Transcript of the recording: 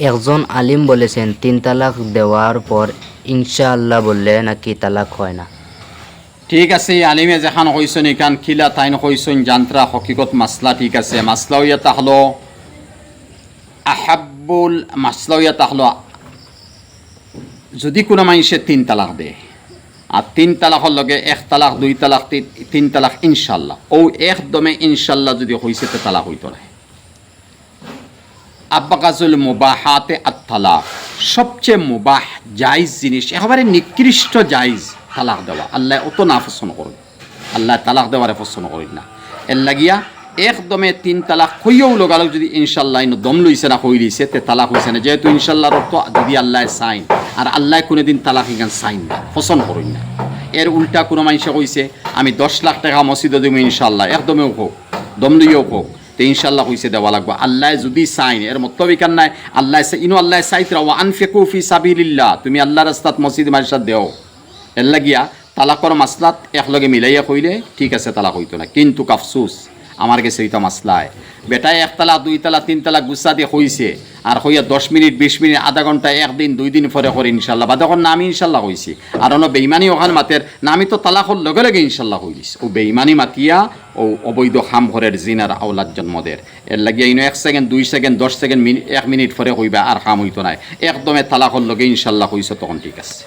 একজন আলিম বলেছেন 3 তালাক দেওয়ার পর ইনশাআল্লাহ বললে নাকি তালাক হয় না। ঠিক আছে, আলিমে যেখান কইছেন এখান খিলা তাইন কইছেন যান্ত্রা হকিকত মাসলা ঠিক আছে। মাসলাও ইয়াতা হলো আহাব্বুল, মাসলাও ইয়াতা হলো যদি কোনো মানুষে 3 তালাক দেয় আর 3 তালাকর লগে 1 তালাক 2 তালাক 3 তালাক ইনশাল্লাহ ও একদমে ইনশাল্লাহ যদি হয়েছে তো তালাক হইতো না। আব্বাকাজুল মুবাহাতে আত-তালাক, সবচেয়ে মুবাহ জায়েজ জিনিস, একেবারে নিকৃষ্ট জায়েজ তালাক দেওয়া। আল্লাহ অত না পছন্দ করেন, আল্লাহ তালাক দেওয়ারে পছন্দ করেন না। এর লাগিয়া একদমে 3 তালাক হইয়াও লগালগ যদি ইনশাল্লাহ ইনো দম লইছে না হই লইছে তে তালাক হইছে না, যেহেতু ইনশাল্লাহর অর্থ যদি আল্লাহ সাইন, আর আল্লাহ কোনোদিন তালাক ইখান সাইন না, পছন্দ করেন না। এর উল্টা কোনো মানুষে কইছে আমি 10 লাখ টাকা মসজিদে দেবো ইনশাল্লাহ, একদমেও হোক দম লইয়াও হোক তো ইনশাল্লাহ কইছে দেওয়া লাগবে। আল্লাহ যদি চাইন, এর মতবিকার নাই আল্লাহ ইনো আল্লাহ চাইতরা ওয়া আনফিকু ফি সাবিলিল্লাহ, তুমি আল্লাহর রাস্তাত মসজিদ মাদ্রাসা দেও। এর লাগিয়া তালাকর মাসলাত একলগে মিলাইয়া কইলে ঠিক আছে তালাক হইতো না। কিন্তু আফসোস আমার কাছে এইটা মাসলায় বেটায় 1 তালাক 2 তালাক 3 তালাক গুছা দিয়ে হইছে আর হইয়া 10 মিনিট 20 মিনিট আধা ঘন্টা 1 দিন 2 দিন পরে করে ইনশাল্লাহ বা তখন নামি ইনশাল্লাহ হইছি আর অন্য বেইমানি ওখান মাতের নামি তো তালাকর লগে লগে ইনশাল্লাহ হইলিস। ও বেইমানি মাতিয়া ও অবৈধ খাম ঘরের জিনার আওলাদ জন্মদের। এর লাগিয়া ইনো 1 সেকেন্ড 2 সেকেন্ড 10 সেকেন্ড 1 মিনিট পরে হইবা আর খাম হইতো নাই, একদমে তালাকর লগে ইনশাল্লাহ হইছে তখন ঠিক আছে।